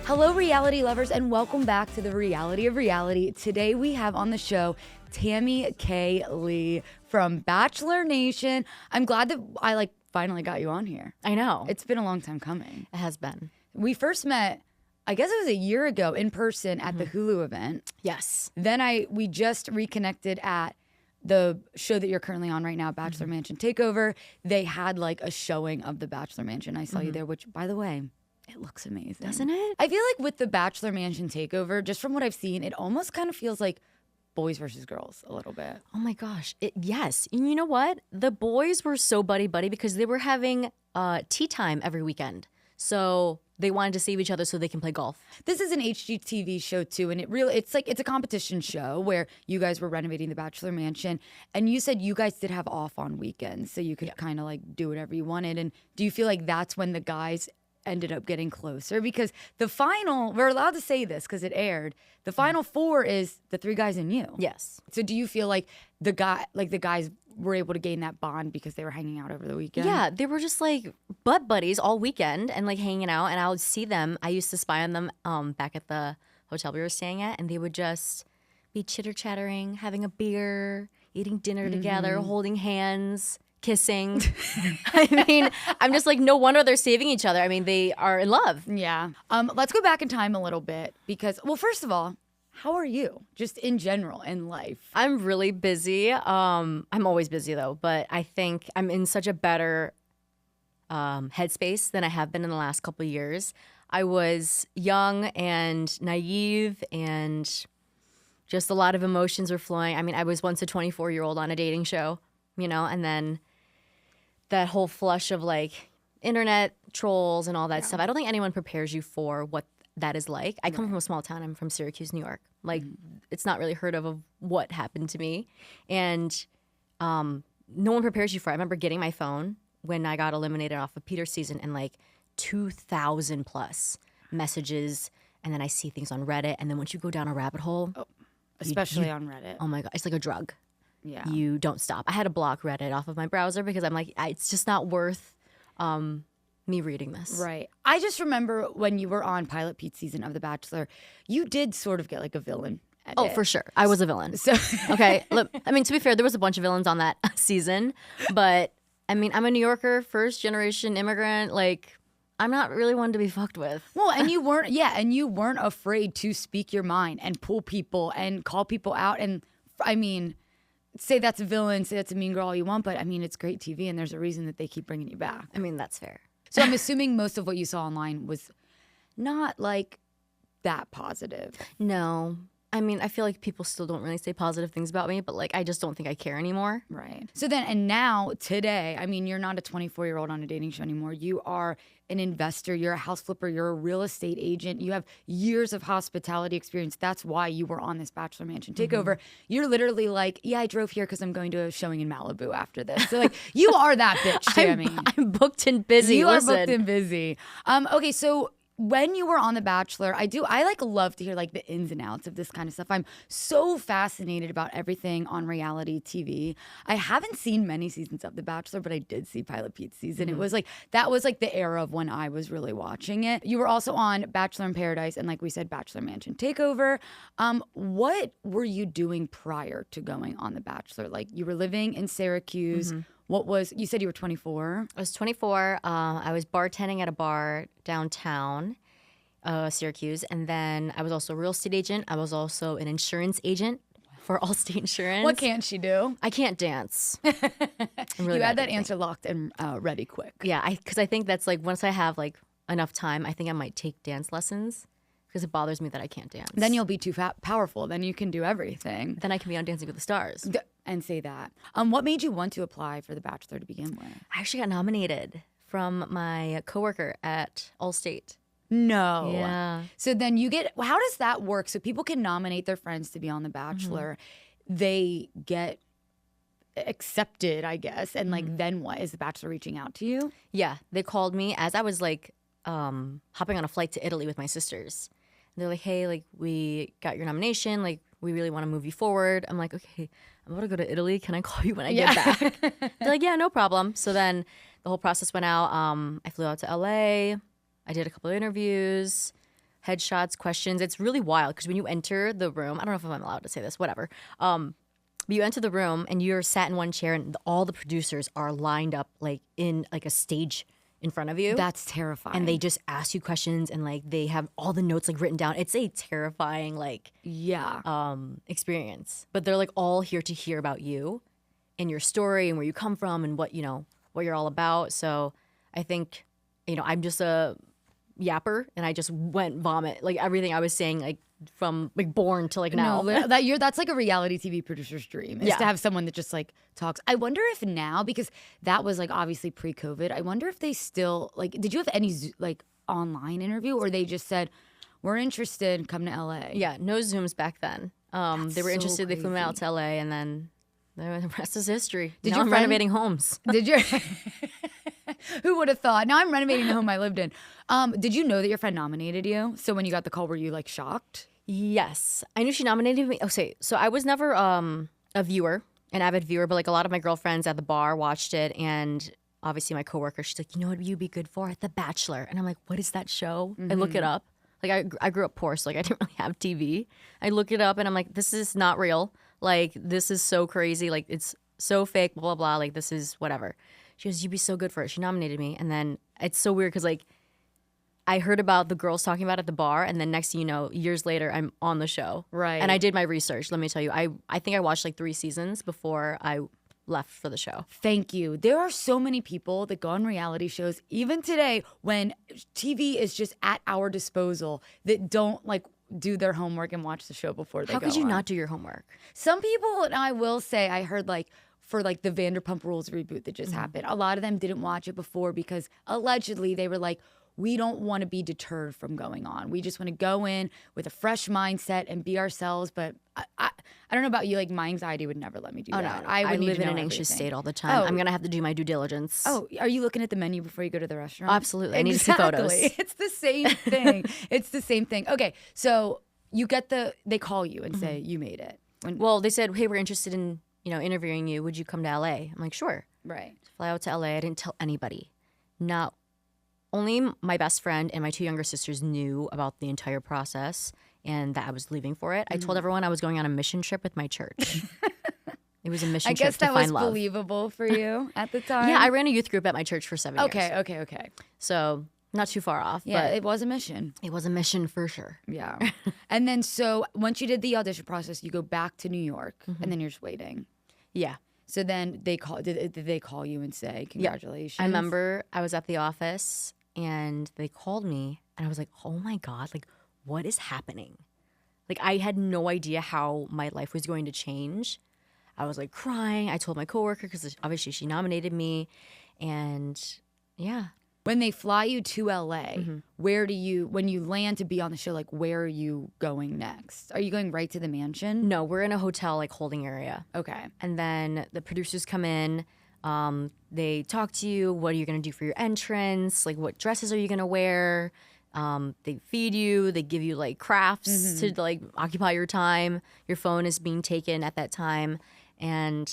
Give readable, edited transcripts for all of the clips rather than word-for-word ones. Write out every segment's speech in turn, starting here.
Hello, reality lovers, and welcome back to the Reality of Reality. Today we have on the show Tammy Kay Ly from Bachelor Nation. I'm glad that I finally got you on here. I know. It's been a long time coming. It has been. We first met, I guess it was a year ago in person at the Hulu event. Yes. Then we just reconnected at the show that you're currently on right now, Bachelor Mansion Takeover. They had a showing of the Bachelor Mansion. I saw you there, which, by the way, it looks amazing. Doesn't it? I feel like with the Bachelor Mansion Takeover, just from what I've seen, it almost kind of feels like boys versus girls a little bit. Oh my gosh. Yes. And you know what? The boys were so buddy-buddy because they were having tea time every weekend. So they wanted to save each other so they can play golf. This is an HGTV show too, and it's a competition show where you guys were renovating the Bachelor Mansion, and you said you guys did have off on weekends, so you could kind of do whatever you wanted. And do you feel like that's when the guys ended up getting closer? Because the final, we're allowed to say this because it aired, the final four is the three guys and you. Yes. So do you feel like the guys were able to gain that bond because they were hanging out over the weekend? Yeah, they were just butt buddies all weekend and hanging out, and I would see them. I used to spy on them back at the hotel we were staying at, and they would just be chitter-chattering, having a beer, eating dinner together, holding hands, kissing. I mean, I'm just no wonder they're saving each other. I mean, they are in love. Yeah. Let's go back in time a little bit because, well, first of all, how are you just in general in life? I'm really busy. I'm always busy though, but I think I'm in such a better headspace than I have been in the last couple of years. I was young and naive and just a lot of emotions were flowing. I mean, I was once a 24-year-old on a dating show, and then that whole flush of internet trolls and all that stuff. I don't think anyone prepares you for what that is like. I come from a small town. I'm from Syracuse, New York. It's not really heard of what happened to me. And no one prepares you for it. I remember getting my phone when I got eliminated off of Peter's season and 2,000 plus messages. And then I see things on Reddit. And then once you go down a rabbit hole. Oh, especially on Reddit. Oh my God. It's like a drug. Yeah. You don't stop. I had to block Reddit off of my browser because I'm it's just not worth me reading this. Right. I just remember when you were on Pilot Pete's season of The Bachelor, you did sort of get a villain edit. Oh, for sure. I was a villain. So okay. Look, I mean, to be fair, there was a bunch of villains on that season, but I mean, I'm a New Yorker, first generation immigrant. I'm not really one to be fucked with. Well, and you weren't afraid to speak your mind and pull people and call people out. And I mean, say that's a villain, say that's a mean girl all you want, but I mean, it's great TV and there's a reason that they keep bringing you back. I mean, that's fair. So I'm assuming most of what you saw online was not that positive. No. I mean, I feel like people still don't really say positive things about me, but I just don't think I care anymore. Right. So then, and now, today, I mean, you're not a 24-year-old on a dating show anymore. You are an investor. You're a house flipper. You're a real estate agent. You have years of hospitality experience. That's why you were on this Bachelor Mansion Takeover. You're literally yeah, I drove here because I'm going to a showing in Malibu after this. So you are that bitch, Tammy. I'm booked and busy. You are booked and busy. Okay, so when you were on The Bachelor, I love to hear the ins and outs of this kind of stuff. I'm so fascinated about everything on reality TV. I haven't seen many seasons of The Bachelor, but I did see Pilot Pete's season. It was that was the era of when I was really watching it. You were also on Bachelor in Paradise and we said, Bachelor Mansion Takeover. What were you doing prior to going on The Bachelor? You were living in Syracuse. You said you were 24? I was 24. I was bartending at a bar downtown, Syracuse. And then I was also a real estate agent. I was also an insurance agent for Allstate Insurance. What can't she do? I can't dance. You had that answer locked and ready quick. Yeah, because I think that's once I have enough time, I think I might take dance lessons because it bothers me that I can't dance. Then you'll be too powerful. Then you can do everything. Then I can be on Dancing with the Stars. And say that. What made you want to apply for The Bachelor to begin with? I actually got nominated from my coworker at Allstate. No. Yeah. So then how does that work? So people can nominate their friends to be on The Bachelor. They get accepted, I guess. And then what? Is The Bachelor reaching out to you? Yeah. They called me as I was hopping on a flight to Italy with my sisters. And they're like, hey, we got your nomination. we really want to move you forward. I'm like, okay, I'm about to go to Italy. Can I call you when I get back? They're like, yeah, no problem. So then the whole process went out. I flew out to LA. I did a couple of interviews, headshots, questions. It's really wild because when you enter the room, I don't know if I'm allowed to say this, whatever. But you enter the room and you're sat in one chair and all the producers are lined up like in like a stage in front of you. That's terrifying. And they just ask you questions and like they have all the notes like written down. It's a terrifying like experience. But they're like all here to hear about you and your story and where you come from and what, you know, what you're all about. So I think, you know, I'm just a yapper and I just went vomit like everything I was saying like from like born to like now. No, that's like a reality TV producer's dream is to have someone that just like talks. I wonder if now, because that was like obviously pre-COVID, I wonder if they still like, did you have any like online interview or they just said, we're interested, come to LA? Yeah, no Zooms back then. They were so interested, they flew me out crazy. to LA and then the rest is history. Did Now your I'm friend- renovating homes. Did you? Who would have thought? Now I'm renovating the home I lived in. Did you know that your friend nominated you? So when you got the call, were you like shocked? Yes, I knew she nominated me. Okay, so I was never a viewer, an avid viewer, but like a lot of my girlfriends at the bar watched it, and obviously my coworker, she's like, you know what you'd be good for? The Bachelor. And I'm like, what is that show? I look it up. Like I grew up poor, so like I didn't really have TV. I look it up and I'm like, this is not real. Like this is so crazy. Like it's so fake, blah, blah, blah. Like this is whatever. She goes, you'd be so good for it. She nominated me. And then it's so weird because like I heard about the girls talking about it at the bar, and then next thing you know, years later, I'm on the show. Right. And I did my research. Let me tell you, I think I watched like 3 seasons before I left for the show. Thank you. There are so many people that go on reality shows, even today, when TV is just at our disposal, that don't like do their homework and watch the show before they go How could you on. not do your homework? Some people, and I will say, I heard like for like the Vanderpump Rules reboot that just happened, a lot of them didn't watch it before because allegedly they were like, we don't want to be deterred from going on. We just want to go in with a fresh mindset and be ourselves. But I don't know about you, like my anxiety would never let me do that. I would need live to in know an anxious everything. state all the time. Oh. I'm gonna have to do my due diligence. Oh, are you looking at the menu before you go to the restaurant? Absolutely. I need to see photos. It's the same thing. It's the same thing. Okay, so you get they call you and say you made it. Well, they said, hey, we're interested in interviewing you. Would you come to LA? I'm like, sure. Right. Fly out to LA. I didn't tell anybody. Not only my best friend and my 2 younger sisters knew about the entire process and that I was leaving for it. I told everyone I was going on a mission trip with my church. It was a mission I trip guess to that was find love. believable for you at the time. Yeah, I ran a youth group at my church for 7 years. Okay. So not too far off. Yeah, but it was a mission. it was a mission for sure. Yeah. And then so once you did the audition process, you go back to New York and then you're just waiting. Yeah. So then did they call you and say congratulations? I remember I was at the office and they called me and I was like, oh my God, like what is happening? Like I had no idea how my life was going to change. I was like crying. I told my coworker because obviously she nominated me. And yeah. When they fly you to LA, when you land to be on the show, like where are you going next? Are you going right to the mansion? No, we're in a hotel like holding area. Okay. And then the producers come in. They talk to you. What are you going to do for your entrance? Like, what dresses are you going to wear? They feed you. They give you like crafts to like occupy your time. Your phone is being taken at that time, and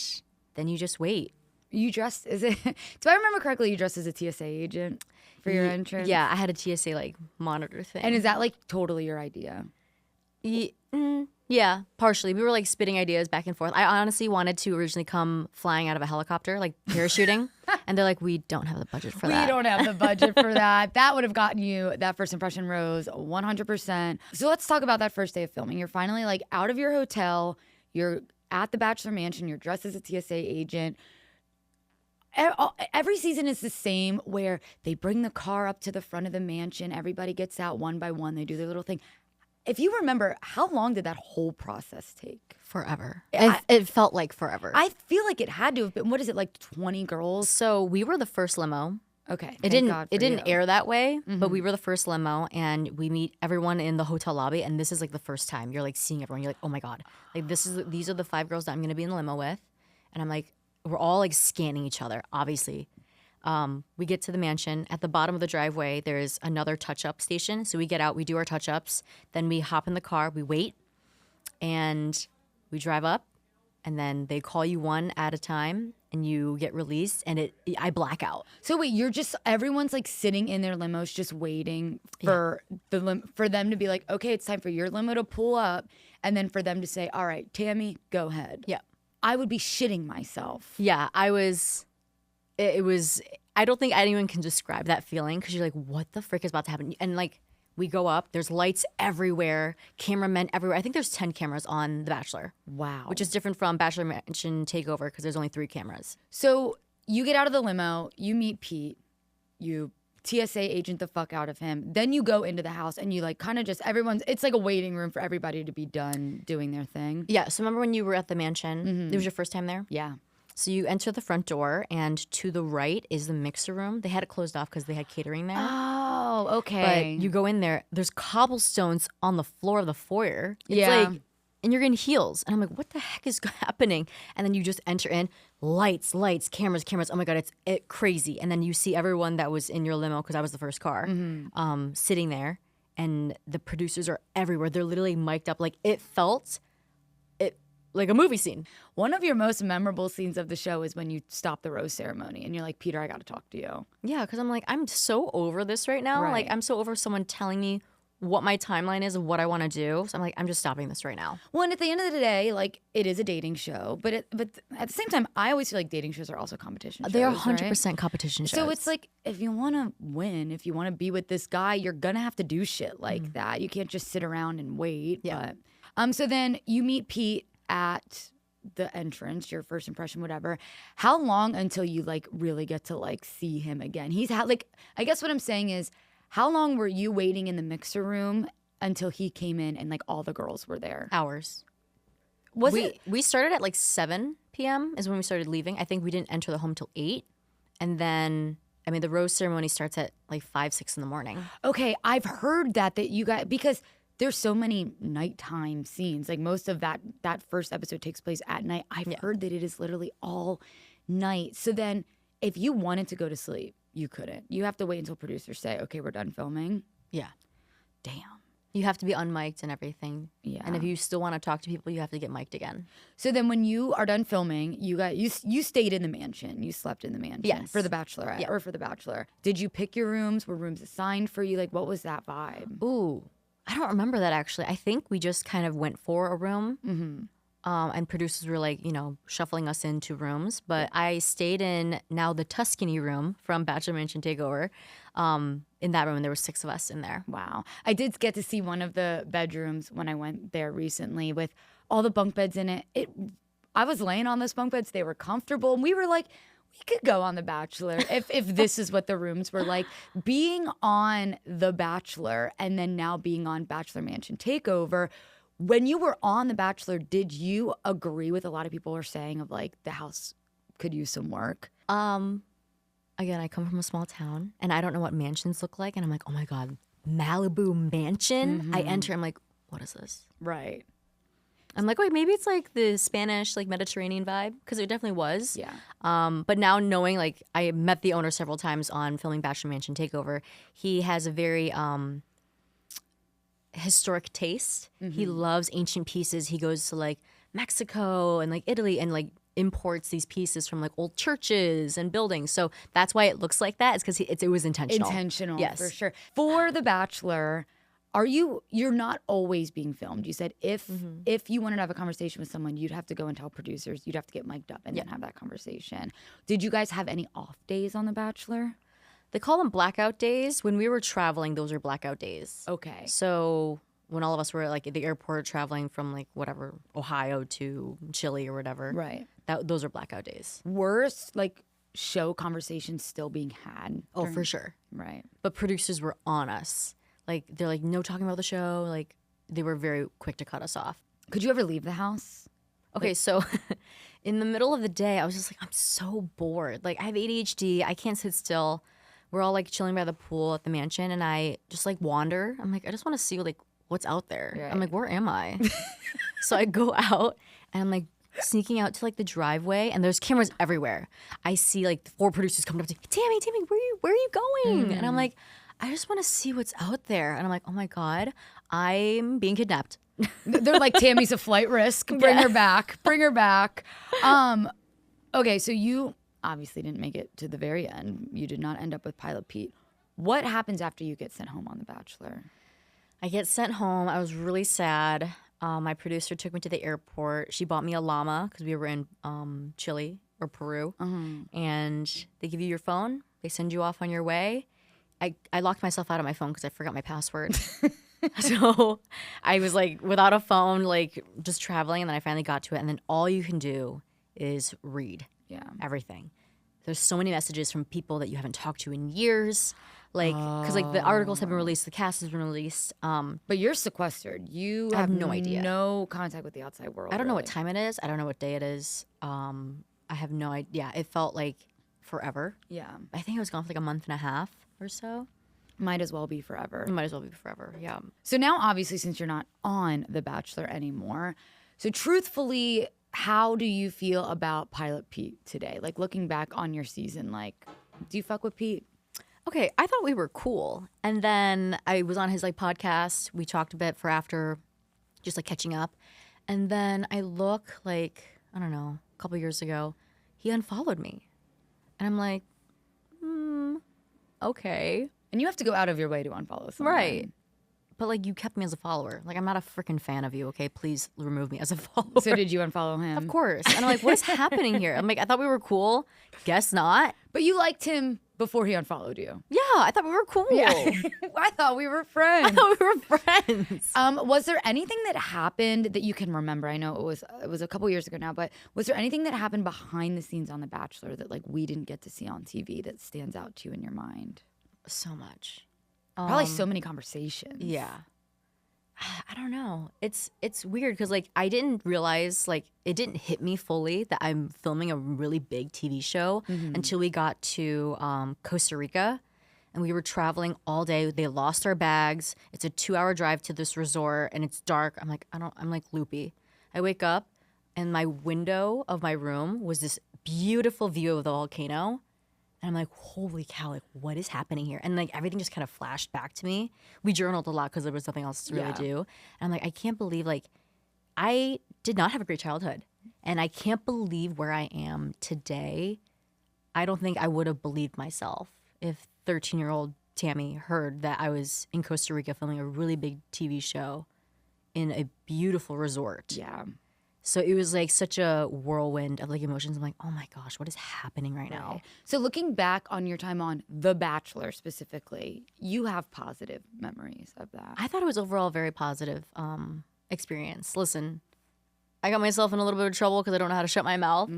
then you just wait. You dressed, do I remember correctly, you dressed as a TSA agent for your entrance? Yeah, I had a TSA like monitor thing. And is that like totally your idea? Yeah, partially. We were like spitting ideas back and forth. I honestly wanted to originally come flying out of a helicopter, like parachuting. And they're like, we don't have the budget for that. We don't have the budget for that. That would have gotten you that first impression rose 100%. So let's talk about that first day of filming. You're finally like out of your hotel. You're at the Bachelor Mansion. You're dressed as a TSA agent. Every season is the same where they bring the car up to the front of the mansion. Everybody gets out one by one. They do their little thing. If you remember, how long did that whole process take? Forever. It felt like forever. I feel like it had to have been, what is it, like 20 girls? So we were the first limo. Okay. It didn't air that way, but we were the first limo, and we meet everyone in the hotel lobby, and this is like the first time you're like seeing everyone. You're like, oh my God, like these are the 5 girls that I'm gonna be in the limo with, and I'm like, we're all like scanning each other, obviously. We get to the mansion. At the bottom of the driveway, there's another touch-up station. So we get out, we do our touch-ups, then we hop in the car, we wait. and we drive up, and then they call you one at a time, and you get released, and I black out. So wait, everyone's like sitting in their limos just waiting for for them to be like, okay, it's time for your limo to pull up, and then for them to say, all right, Tammy, go ahead. Yeah. I would be shitting myself. Yeah, I was. It was. I don't think anyone can describe that feeling because you're like, what the frick is about to happen? And like, we go up, there's lights everywhere, cameramen everywhere. I think there's 10 cameras on The Bachelor. Wow. Which is different from Bachelor Mansion Takeover because there's only 3 cameras. So you get out of the limo, you meet Pete, you TSA agent the fuck out of him. Then you go into the house and you like kind of just it's like a waiting room for everybody to be done doing their thing. Yeah. So remember when you were at the mansion? It was your first time there? Yeah. So you enter the front door, and to the right is the mixer room. They had it closed off because they had catering there. Oh, okay. But you go in there, there's cobblestones on the floor of the foyer. It's Yeah. like, and you're in heels. And I'm like, what the heck is happening? And then you just enter in, lights, cameras. Oh my God, it's crazy. And then you see everyone that was in your limo, because I was the first car, sitting there. And the producers are everywhere. They're literally mic'd up. Like, it felt like a movie scene. One of your most memorable scenes of the show is when you stop the rose ceremony and you're like, Peter, I got to talk to you. Yeah, because I'm like, I'm so over this right now. Right. Like, I'm so over someone telling me what my timeline is of what I want to do. So I'm like, I'm just stopping this right now. Well, and at the end of the day, like, it is a dating show, but at the same time, I always feel like dating shows are also competition shows. They are 100% right? competition shows. So it's like, if you want to win, if you want to be with this guy, you're gonna have to do shit like that. You can't just sit around and wait. Yeah. But, so then you meet Pete at the entrance, your first impression, whatever. How long until you like really get to like see him again? He's had like, I guess what I'm saying is, how long were you waiting in the mixer room until he came in and like all the girls were there? Hours. We started at like 7 p.m. is when we started leaving. I think we didn't enter the home till 8. And then, I mean, the rose ceremony starts at like 5, 6 in the morning. Okay, I've heard that you guys, because there's so many nighttime scenes. Like most of that first episode takes place at night. I've heard that it is literally all night. So then if you wanted to go to sleep, you couldn't. You have to wait until producers say, okay, we're done filming. Yeah. Damn. You have to be unmiked and everything. Yeah. And if you still want to talk to people, you have to get mic'd again. So then when you are done filming, you stayed in the mansion. You slept in the mansion. Yes. For the Bachelorette or for the Bachelor. Did you pick your rooms? Were rooms assigned for you? Like, what was that vibe? Ooh. I don't remember that actually. I think we just kind of went for a room. And producers were like, shuffling us into rooms. But I stayed in now the Tuscany room from Bachelor Mansion Takeover. In that room, and there were 6 of us in there. Wow. I did get to see one of the bedrooms when I went there recently with all the bunk beds in it. I was laying on those bunk beds. They were comfortable. And we were like, we could go on The Bachelor if this is what the rooms were like. Being on The Bachelor and then now being on Bachelor Mansion Takeover, when you were on The Bachelor, did you agree with a lot of people were saying of like the house could use some work? Again, I come from a small town and I don't know what mansions look like. And I'm like, oh my God, Malibu Mansion? I enter, I'm like, what is this? Right. I'm like, wait, maybe it's like the Spanish, like Mediterranean vibe, because it definitely was. Yeah. But now knowing, like, I met the owner several times on filming Bachelor Mansion Takeover. He has a very historic taste. He loves ancient pieces. He goes to like Mexico and like Italy and like imports these pieces from like old churches and buildings. So that's why it looks like that. It's because it was intentional. Intentional, yes, for sure. For The Bachelor. You're not always being filmed. You said if you wanted to have a conversation with someone, you'd have to go and tell producers, you'd have to get mic'd up and then have that conversation. Did you guys have any off days on The Bachelor? They call them blackout days. When we were traveling, those are blackout days. Okay. So when all of us were like at the airport traveling from like whatever, Ohio to Chile or whatever. Right. Those are blackout days. Worst like show conversations still being had. Oh, for sure. Right. But producers were on us. Like, they're like, no talking about the show. Like, they were very quick to cut us off. Could you ever leave the house? Okay, so in the middle of the day, I was just like, I'm so bored. Like, I have ADHD. I can't sit still. We're all like chilling by the pool at the mansion, and I just like wander. I'm like, I just want to see like what's out there. Right. I'm like, where am I? So I go out, and I'm like sneaking out to like the driveway, and there's cameras everywhere. I see like 4 producers coming up to me, Tammy, where are you going? And I'm like, I just want to see what's out there. And I'm like, oh my God, I'm being kidnapped. They're like, Tammy's a flight risk. Bring her back. Bring her back. Okay, so you obviously didn't make it to the very end. You did not end up with Pilot Pete. What happens after you get sent home on The Bachelor? I get sent home. I was really sad. My producer took me to the airport. She bought me a llama because we were in Chile or Peru. And they give you your phone. They send you off on your way. I locked myself out of my phone because I forgot my password. So I was like without a phone, like just traveling. And then I finally got to it. And then all you can do is read everything. There's so many messages from people that you haven't talked to in years. Like, because like the articles have been released, the cast has been released. But you're sequestered. You have no idea. No contact with the outside world. I don't know what time it is. I don't know what day it is. I have no idea. It felt like forever. Yeah. I think I was gone for like a month and a half or so. Might as well be forever. It might as well be forever, yeah. So now, obviously, since you're not on The Bachelor anymore, so truthfully, how do you feel about Pilot Pete today? Like, looking back on your season, like, do you fuck with Pete? Okay, I thought we were cool. And then I was on his like podcast. We talked a bit for after, just like catching up. And then I look like, I don't know, a couple years ago, he unfollowed me. And I'm like, okay. And you have to go out of your way to unfollow someone. Right. But like you kept me as a follower. Like I'm not a freaking fan of you, okay? Please remove me as a follower. So did you unfollow him? Of course. And I'm like, what is happening here? I'm like, I thought we were cool. Guess not. But you liked him before he unfollowed you. Yeah, I thought we were cool. Yeah. I thought we were friends. I thought we were friends. Was there anything that happened that you can remember? I know it was a couple years ago now, but was there anything that happened behind the scenes on The Bachelor that like we didn't get to see on TV that stands out to you in your mind? So much. Probably so many conversations. Yeah. I don't know. It's weird because like I didn't realize like it didn't hit me fully that I'm filming a really big TV show until we got to Costa Rica, and we were traveling all day. They lost our bags. It's a 2-hour drive to this resort, and it's dark. I'm like loopy. I wake up, and my window of my room was this beautiful view of the volcano. And I'm like, holy cow, like what is happening here? And like everything just kind of flashed back to me. We journaled a lot because there was nothing else to really do. And I'm like, I can't believe like I did not have a great childhood. And I can't believe where I am today. I don't think I would have believed myself if 13-year-old Tammy heard that I was in Costa Rica filming a really big TV show in a beautiful resort. Yeah. So it was like such a whirlwind of like emotions. I'm like, oh my gosh, what is happening right now? So looking back on your time on The Bachelor specifically, you have positive memories of that. I thought it was overall a very positive experience. Listen, I got myself in a little bit of trouble because I don't know how to shut my mouth.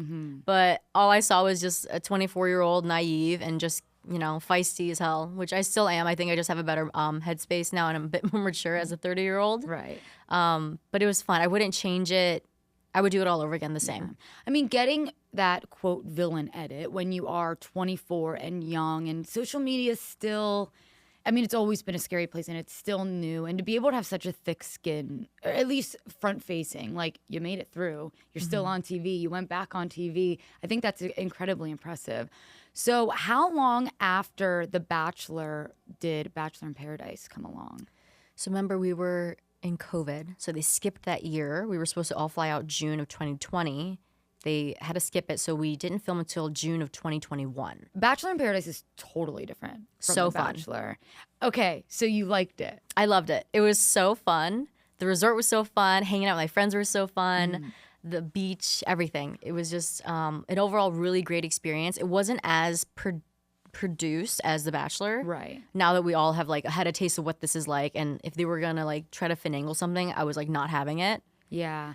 But all I saw was just a 24-year-old naive and just, you know, feisty as hell, which I still am. I think I just have a better headspace now and I'm a bit more mature as a 30-year-old. Right. But it was fun. I wouldn't change it. I would do it all over again the same. Yeah. I mean, getting that quote villain edit when you are 24 and young and social media is still, I mean, it's always been a scary place and it's still new. And to be able to have such a thick skin, or at least front facing, like you made it through, you're still on TV, you went back on TV. I think that's incredibly impressive. So how long after The Bachelor did Bachelor in Paradise come along? So remember we were in COVID, so they skipped that year. We were supposed to all fly out June of 2020. They had to skip it, so we didn't film until June of 2021. Bachelor in Paradise is totally different from So The fun. Bachelor. Okay, so you liked it. I loved it. It was so fun. The resort was so fun. Hanging out with my friends was so fun. The beach, everything. It was just an overall really great experience. It wasn't as produced as The Bachelor. Right. Now that we all have like had a taste of what this is like, and if they were gonna like try to finagle something, I was like not having it. Yeah.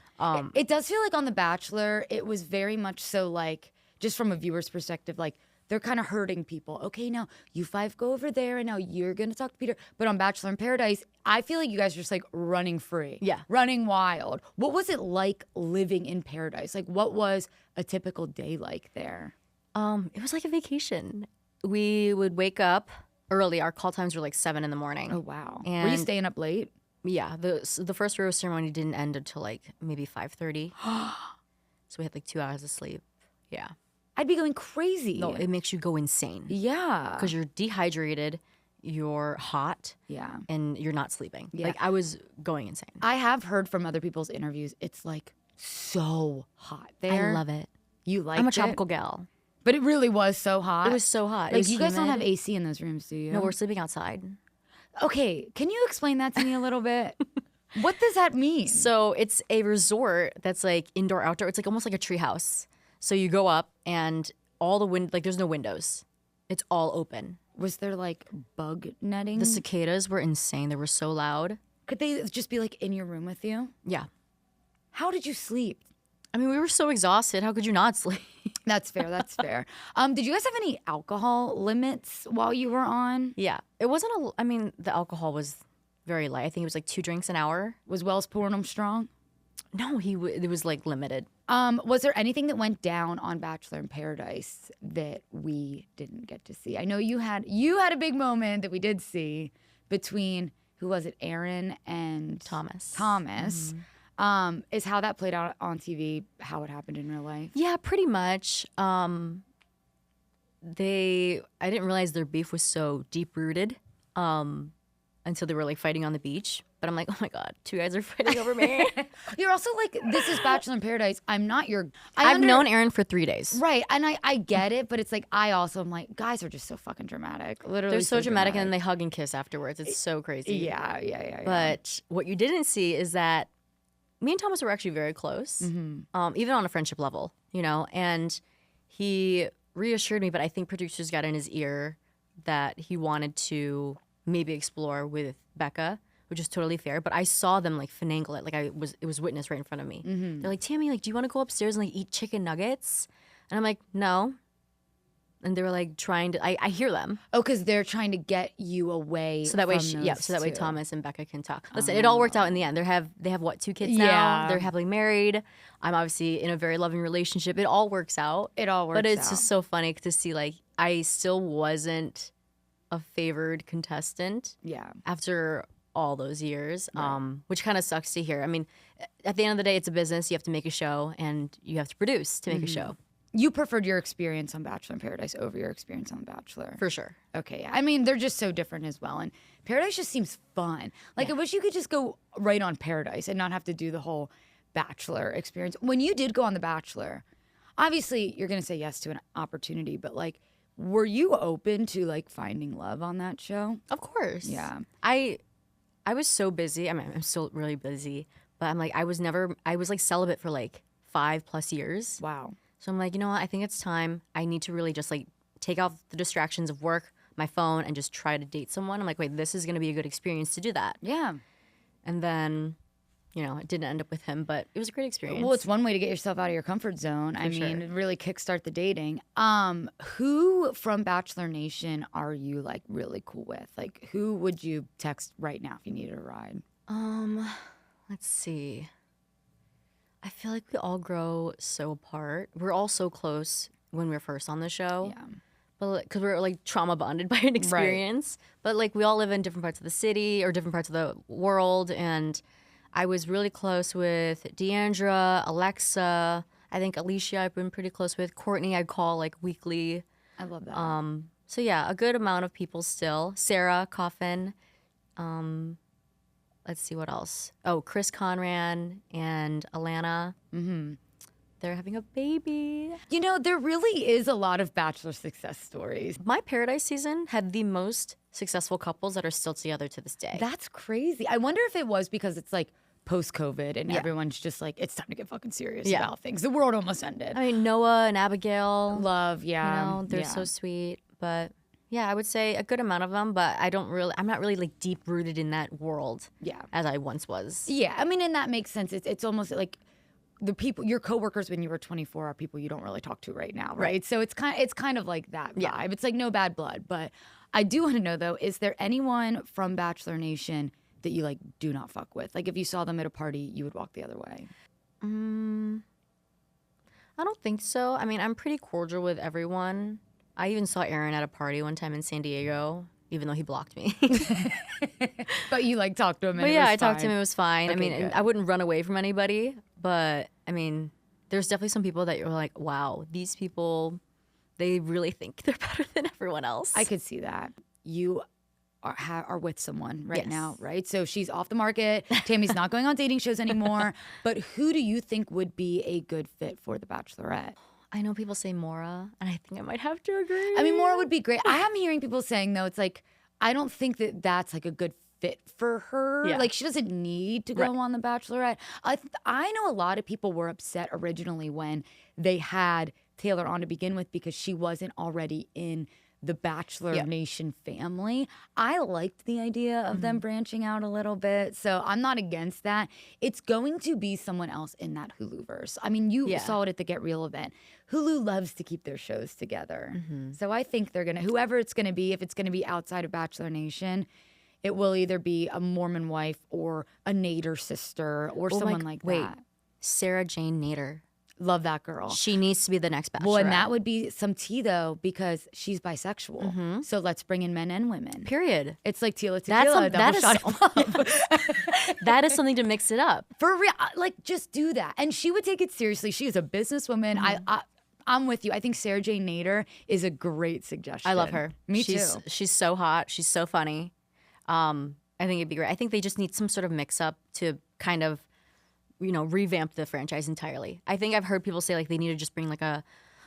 It does feel like on The Bachelor, it was very much so like, just from a viewer's perspective, like they're kind of hurting people. Okay, now you 5 go over there and now you're going to talk to Peter. But on Bachelor in Paradise, I feel like you guys are just like running free. Yeah. Running wild. What was it like living in Paradise? Like what was a typical day like there? It was like a vacation. We would wake up early. Our call times were like 7 in the morning. Oh, wow. Were you And- staying up late? Yeah, the first rose ceremony didn't end until like maybe 5:30. So we had like 2 hours of sleep. Yeah. I'd be going crazy. No, it makes you go insane Yeah. because you're dehydrated. you're hot Yeah. and you're not sleeping. Yeah. Like I was going insane. I have heard from other people's interviews, it's like so hot there. I love it. You liked I'm a it? tropical gal. But it really was so hot. It was so hot. It Like was you guys don't have humid. AC in those rooms, do you? No, we're sleeping outside. Okay, can you explain that to me a little bit? What does that mean? So it's a resort that's like indoor, outdoor. It's like almost like a tree house. So you go up and all the like there's no windows. It's all open. Was there like bug netting? The cicadas were insane. They were so loud. Could they just be like in your room with you? Yeah. How did you sleep? I mean, we were so exhausted. How could you not sleep? That's fair. That's fair. Did you guys have any alcohol limits while you were on? Yeah. It wasn't I mean, the alcohol was very light. I think it was like 2 drinks an hour. Was Wells pouring them strong? No, it was like limited. Was there anything that went down on Bachelor in Paradise that we didn't get to see? I know you had a big moment that we did see between, who was it, Aaron and Thomas. Is how that played out on TV, how it happened in real life? Yeah, pretty much. I didn't realize their beef was so deep rooted until they were like fighting on the beach. But I'm like, oh my God, 2 guys are fighting over me. You're also like, this is Bachelor in Paradise. I'm not your. I've known Aaron for 3 days. Right, and I get it, but it's like I also am like, guys are just so fucking dramatic. Literally, They're so dramatic, and then they hug and kiss afterwards. It's so crazy. Yeah. But what you didn't see is that me and Thomas were actually very close, even on a friendship level, you know. And he reassured me, but I think producers got in his ear that he wanted to maybe explore with Becca, which is totally fair. But I saw them like finagle it, like it was witnessed right in front of me. They're like, Tammy, like, do you want to go upstairs and like eat chicken nuggets? And I'm like, no. And they were like trying to. I hear them. Oh, because they're trying to get you away. So that way, from those so that way two. Thomas and Becca can talk. Listen, it all worked out in the end. They have what, 2 kids now? Yeah. They're happily married. I'm obviously in a very loving relationship. It all works out. It all works But it's out. just so funny to see like I still wasn't a favored contestant. Yeah. After all those years, which kind of sucks to hear. I mean, at the end of the day, it's a business. You have to make a show, and you have to produce to make a show. You preferred your experience on Bachelor in Paradise over your experience on The Bachelor. For sure. Okay, yeah. I mean, they're just so different as well. And Paradise just seems fun. Like, I wish you could just go right on Paradise and not have to do the whole Bachelor experience. When you did go on The Bachelor, obviously you're going to say yes to an opportunity, but like, were you open to like finding love on that show? Of course. Yeah. I was so busy. I mean, I'm still really busy, but I'm like, I was like celibate for like 5+ years. Wow. So I'm like, you know what? I think it's time. I need to really just like take off the distractions of work, my phone, and just try to date someone. I'm like, wait, this is going to be a good experience to do that. Yeah. And then, you know, it didn't end up with him, but it was a great experience. Well, it's one way to get yourself out of your comfort zone. I mean, sure. really kickstart the dating. Who from Bachelor Nation are you like really cool with? Like, who would you text right now if you needed a ride? Let's see. I feel like we all grow so apart. We're all so close when we were first on the show. Yeah. But because we're like trauma bonded by an experience. But like we all live in different parts of the city or different parts of the world. And I was really close with Deandra, Alexa. I think Alicia I've been pretty close with. Courtney I'd call like weekly. I love that. So yeah, a good amount of people still. Sarah Coffin. Let's see what else. Oh, Chris Conran and Alana. They're having a baby. You know, there really is a lot of Bachelor success stories. My Paradise season had the most successful couples that are still together to this day. That's crazy. I wonder if it was because it's like post-COVID and everyone's just like, it's time to get fucking serious about things. The world almost ended. I mean, Noah and Abigail. Love, yeah. You know, they're so sweet. But yeah, I would say a good amount of them, but I'm not really like deep rooted in that world as I once was. Yeah, I mean, and that makes sense. It's almost like the people, your coworkers when you were 24 are people you don't really talk to right now, right? So it's kind of like that vibe. It's like no bad blood. But I do want to know though, is there anyone from Bachelor Nation that you like do not fuck with? Like if you saw them at a party, you would walk the other way. I don't think so. I mean, I'm pretty cordial with everyone. I even saw Aaron at a party one time in San Diego, even though he blocked me. But you like talked to him and But it yeah, was I talked to fine. him. It was fine. Okay, I mean, good. I wouldn't run away from anybody, but I mean, there's definitely some people that you're like, wow, these people, they really think they're better than everyone else. I could see that. You are with someone right Yes. now, right? So she's off the market. Tammy's not going on dating shows anymore. But who do you think would be a good fit for The Bachelorette? I know people say Maura, and I think I might have to agree. I mean, Maura would be great. I am hearing people saying, though, it's like, I don't think that that's like a good fit for her. Yeah. Like, she doesn't need to go on The Bachelorette. I know a lot of people were upset originally when they had Taylor on to begin with because she wasn't already in the Bachelor Nation family. I liked the idea of them branching out a little bit, so I'm not against that. It's going to be someone else in that Huluverse. I mean, you saw it at the Get Real event. Hulu loves to keep their shows together. So I think they're gonna, whoever it's gonna be, if it's gonna be outside of Bachelor Nation, it will either be a Mormon wife or a Nader sister or someone like that. Sarah Jane Nader. Love that girl. She needs to be the next Bachelorette. Well, and that would be some tea, though, because she's bisexual. So let's bring in men and women. Period. It's like Tila Tequila, double shot of love. That is something to mix it up. For real, like, just do that. And she would take it seriously. She is a businesswoman. I'm with you. I think Sarah Jane Nader is a great suggestion. I love her. Me too. She's so hot. She's so funny. I think it'd be great. I think they just need some sort of mix up to kind of, revamp the franchise entirely. I think I've heard people say like they need to just bring like a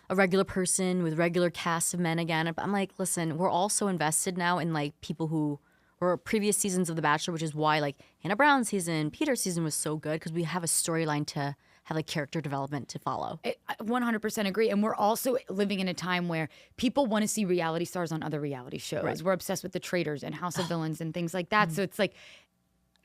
regular person with regular cast of men again. But I'm like, listen, we're all so invested now in like people who were previous seasons of The Bachelor, which is why like Hannah Brown's season, Peter's season was so good because we have a storyline to have like character development to follow. I 100% agree. And we're also living in a time where people want to see reality stars on other reality shows. Right. We're obsessed with The Traitors and House of Villains and things like that. So it's like,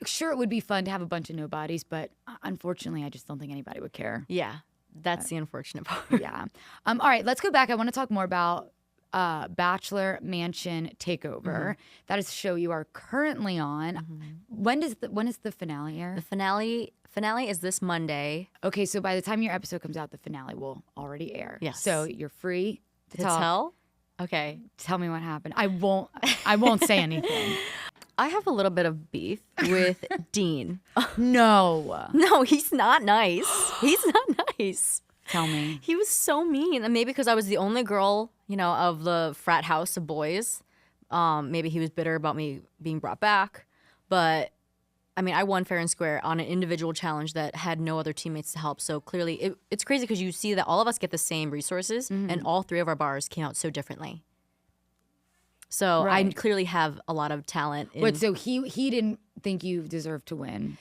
sure, it would be fun to have a bunch of nobodies, but unfortunately, I just don't think anybody would care. Yeah, that's the unfortunate part. Yeah. All right, let's go back. I want to talk more about Bachelor Mansion Takeover. That is a show you are currently on. When is the finale air? The finale is this Monday. Okay, so by the time your episode comes out, the finale will already air. Yes. So you're free to To talk. tell? Okay. Tell me what happened. I won't say anything. I have a little bit of beef with Dean. No. No, he's not nice. He's not nice. Tell me. He was so mean. And maybe because I was the only girl, of the frat house of boys. Maybe he was bitter about me being brought back. But, I mean, I won fair and square on an individual challenge that had no other teammates to help. So clearly, it's crazy because you see that all of us get the same resources, and all three of our bars came out so differently. So I clearly have a lot of talent. Wait, so he didn't think you deserved to win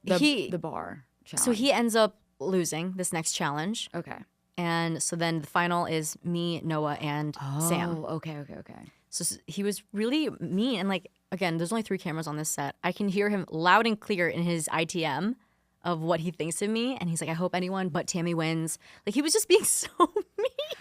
the bar challenge. So he ends up losing this next challenge. Okay. And so then the final is me, Noah, and Sam. Oh, okay. So he was really mean. And like, again, there's only 3 cameras on this set. I can hear him loud and clear in his ITM of what he thinks of me. And he's like, I hope anyone but Tammy wins. Like, he was just being so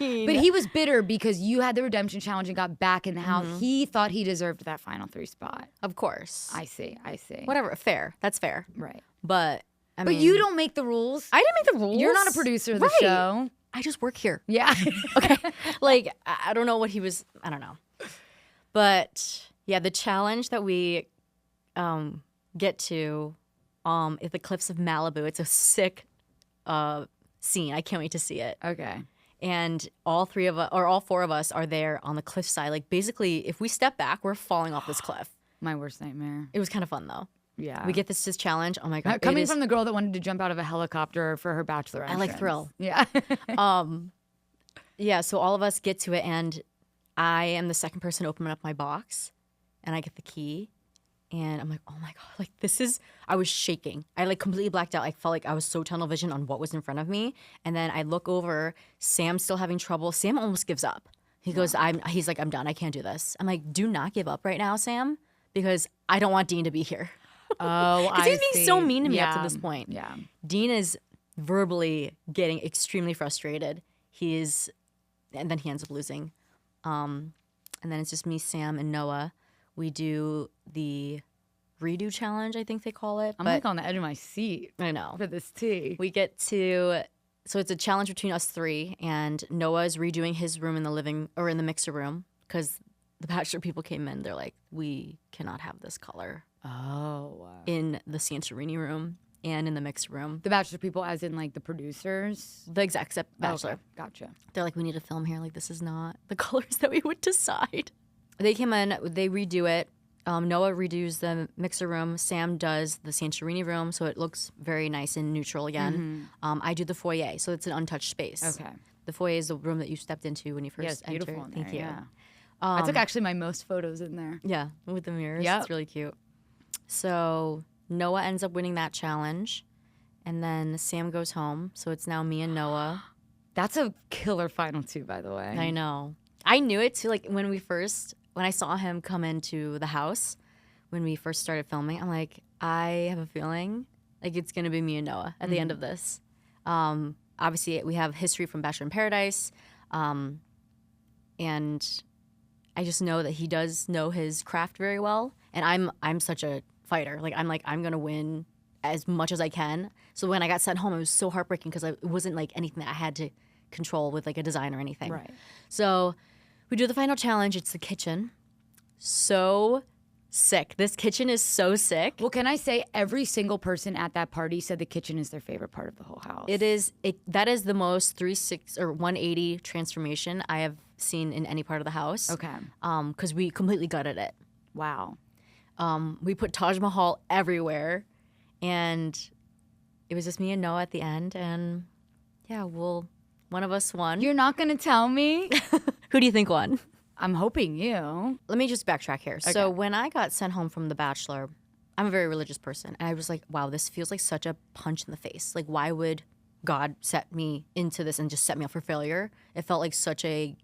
mean. But he was bitter because you had the redemption challenge and got back in the house. He thought he deserved that final 3 spot. Of course. I see. Whatever. Fair. That's fair. Right. But I mean, you don't make the rules. I didn't make the rules. You're not a producer of the show. I just work here. Yeah. Okay. Like, I don't know what he was, I don't know. But yeah, the challenge that we get to at the cliffs of Malibu, it's a sick scene. I can't wait to see it. Okay. And all 4 of us are there on the cliffside. Like, basically, if we step back, we're falling off this cliff. My worst nightmare. It was kind of fun, though. Yeah. We get this challenge. Oh, my God. Coming from the girl that wanted to jump out of a helicopter for her bachelor entrance. I like thrill. Yeah. Yeah, so all of us get to it, and I am the second person to open up my box, and I get the key, and I'm like, oh my God, like, I was shaking. I like completely blacked out. I felt like I was so tunnel vision on what was in front of me, and then I look over, Sam's still having trouble. Sam almost gives up. He goes, he's like, I'm done. I can't do this. I'm like, do not give up right now, Sam, because I don't want Dean to be here. Oh, Because he's being so mean to me up to this Yeah. point. Yeah. Dean is verbally getting extremely frustrated. And then he ends up losing. And then it's just me, Sam, and Noah. We do the redo challenge, I think they call it. I'm like on the edge of my seat I know. for this tea. We get to, so it's a challenge between us 3, and Noah is redoing his room in the mixer room because the Bachelor people came in. They're like, we cannot have this color in the Santorini room and in the mixer room. The Bachelor people, as in like the producers. The execs at Bachelor. Okay, gotcha. They're like, we need to film here. Like, this is not the colors that we would decide. They came in, they redo it, Noah redoes the mixer room. Sam does the Santorini room, so it looks very nice and neutral again. I do the foyer, so it's an untouched space. Okay. The foyer is the room that you stepped into when you first Yeah, it's entered. beautiful in there. Thank you. Yeah. I took actually my most photos in there. Yeah, with the mirrors. Yep. It's really cute. So Noah ends up winning that challenge, and then Sam goes home. So it's now me and Noah. That's a killer final two, by the way. I know. I knew it too. Like when I saw him come into the house when we first started filming, I'm like, I have a feeling like it's gonna be me and Noah at the end of this. Obviously, we have history from Bachelor in Paradise, and I just know that he does know his craft very well. And I'm such a fighter. I'm gonna win as much as I can. So when I got sent home, it was so heartbreaking because it wasn't like anything that I had to control with like a design or anything. Right. So we do the final challenge. It's the kitchen. So sick. This kitchen is so sick. Well, can I say every single person at that party said the kitchen is their favorite part of the whole house? It is. That is the most 360 or 180 transformation I have seen in any part of the house. Okay. Because we completely gutted it. Wow. We put Taj Mahal everywhere, and it was just me and Noah at the end. And yeah, one of us won. You're not going to tell me? Who do you think won? I'm hoping you. Let me just backtrack here. Okay. So when I got sent home from The Bachelor, I'm a very religious person. And I was like, wow, this feels like such a punch in the face. Like, why would God set me into this and just set me up for failure? It felt like such a,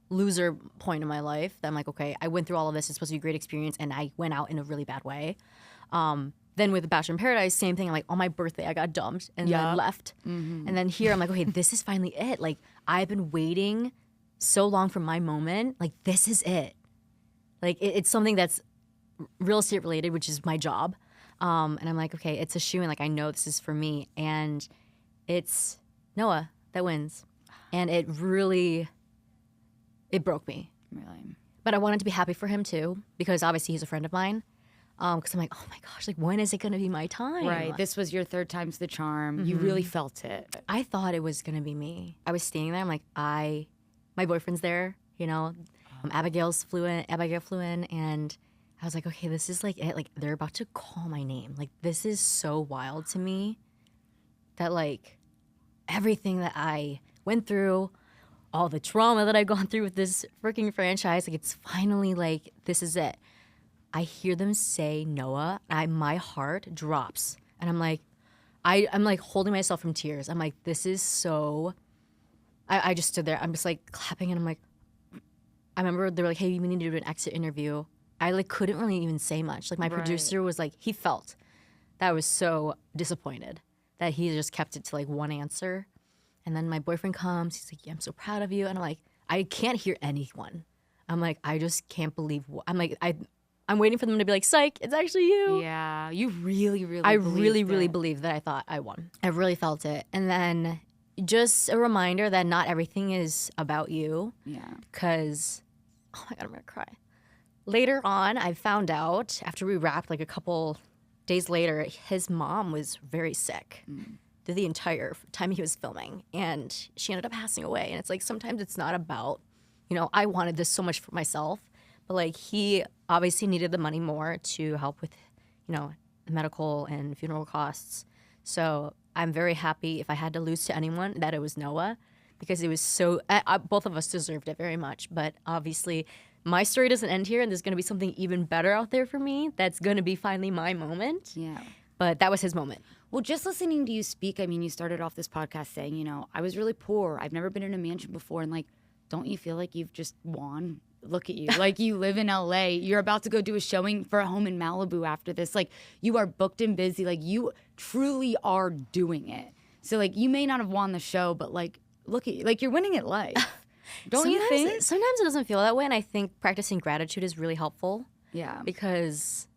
loser point in my life that I'm like, okay, I went through all of this. It's supposed to be a great experience. And I went out in a really bad way. Then with The Bachelor in Paradise, same thing. I'm like, on my birthday, I got dumped and then left. And then here, I'm like, okay, this is finally it. Like, I've been waiting so long for my moment. Like, this is it. Like, it's something that's real estate related, which is my job. And I'm like, okay, it's a shoe, and like, I know this is for me. And it's Noah that wins. And it broke me. Really? But I wanted to be happy for him too, because obviously he's a friend of mine. Because I'm like, oh my gosh, like, when is it going to be my time? Right. This was your third time's the charm. You really felt it. I thought it was going to be me. I was standing there. I'm like, my boyfriend's there, Abigail flew in, and I was like, okay, this is like it. Like, they're about to call my name. Like, this is so wild to me that, like, everything that I went through, all the trauma that I've gone through with this freaking franchise, like, it's finally like, this is it. I hear them say Noah, my heart drops. And I'm like, I'm like holding myself from tears. I'm like, this is so... I just stood there. I'm just like clapping, and I'm like, I remember they were like, hey, we need to do an exit interview. I like couldn't really even say much. Like, my producer was like, he felt that I was so disappointed that he just kept it to like one answer. And then my boyfriend comes. He's like, yeah, I'm so proud of you. And I'm like, I can't hear anyone. I'm like, I just can't believe I'm like, I'm waiting for them to be like, psych, it's actually you. Yeah, you really really believed that I thought I won. I really felt it. And then just a reminder that not everything is about you. Yeah. Because, oh my God, I'm going to cry. Later on, I found out, after we wrapped, like a couple days later, his mom was very sick through the entire time he was filming. And she ended up passing away. And it's like, sometimes it's not about, I wanted this so much for myself. But like, he obviously needed the money more to help with, the medical and funeral costs. So I'm very happy, if I had to lose to anyone, that it was Noah, because it was so, both of us deserved it very much. But obviously, my story doesn't end here, and there's going to be something even better out there for me that's going to be finally my moment. Yeah. But that was his moment. Well, just listening to you speak, I mean, you started off this podcast saying, I was really poor. I've never been in a mansion before. And like, don't you feel like you've just won? Look at you. Like, you live in LA. You're about to go do a showing for a home in Malibu after this. Like, you are booked and busy. Like, you truly are doing it. So, like, you may not have won the show, but like, look at you. Like, you're winning at life. Don't you think? Sometimes it doesn't feel that way. And I think practicing gratitude is really helpful. Yeah. Because,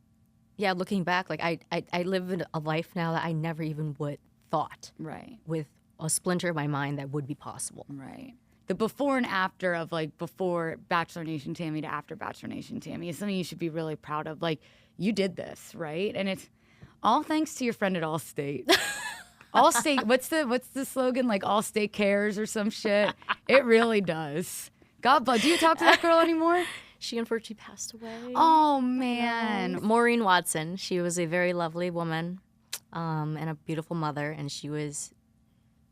yeah, looking back, like, I live in a life now that I never even would thought. Right. With a splinter of my mind that would be possible. Right. The before and after of like before Bachelor Nation Tammy to after Bachelor Nation Tammy is something you should be really proud of. Like, you did this, right? And it's all thanks to your friend at Allstate. Allstate, what's the slogan? Like, Allstate cares or some shit. It really does. God bless. Do you talk to that girl anymore? She unfortunately passed away. Oh, man. Maureen Watson. She was a very lovely woman and a beautiful mother, and she was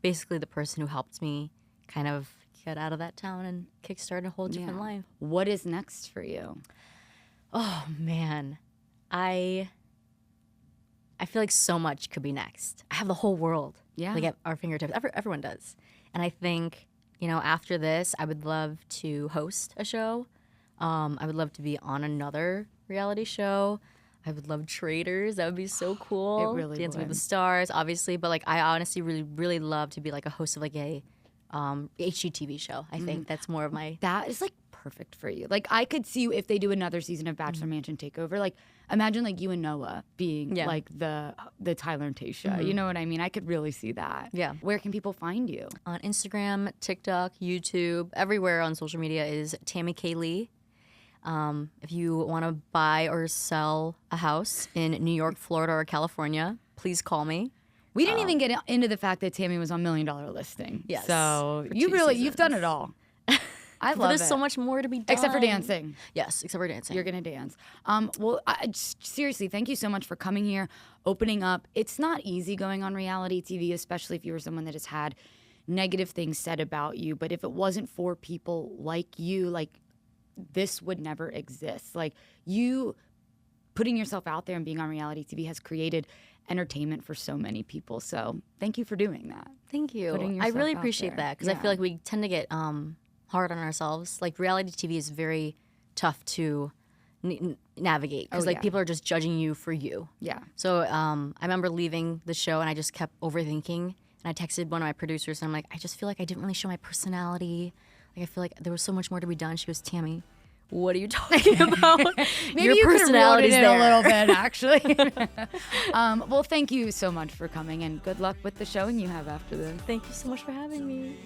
basically the person who helped me kind of get out of that town and kickstart a whole different life. What is next for you? Oh, man. I feel like so much could be next. I have the whole world like at our fingertips. Everyone does. And I think, after this, I would love to host a show. I would love to be on another reality show. I would love Traders. That would be so cool. It really Dancing would. with the Stars, obviously. But like, I honestly really, really love to be like a host of like a HGTV show. I think that's more of my. That is like perfect for you. Like I could see you if they do another season of Bachelor Mansion Takeover. Like imagine like you and Noah being like the Tyler and Tayshia. You know what I mean? I could really see that. Yeah. Where can people find you? On Instagram, TikTok, YouTube, everywhere on social media is Tammy Kay Ly. If you want to buy or sell a house in New York, Florida, or California, please call me. We didn't even get into the fact that Tammy was on $1 Million Listing. Yes, So for you've 2 done it all. I love There's it. so much more to be done. Except for dancing. Yes, except for dancing. You're going to dance. Well, seriously, thank you so much for coming here, opening up. It's not easy going on reality TV, especially if you were someone that has had negative things said about you. But if it wasn't for people like you, like this would never exist. Like you putting yourself out there and being on reality TV has created entertainment for so many people. So thank you for doing that. Thank you. Putting I yourself really out appreciate there. that because I feel like we tend to get hard on ourselves. Like reality TV is very tough to navigate because people are just judging you for you. Yeah. So I remember leaving the show and I just kept overthinking. And I texted one of my producers and I'm like, I just feel like I didn't really show my personality. Like I feel like there was so much more to be done. She goes, Tammy, what are you talking about? Maybe Your you personality's could have there. a little bit, actually. Well, thank you so much for coming, and good luck with the showing you have after this. Thank you so much for having me.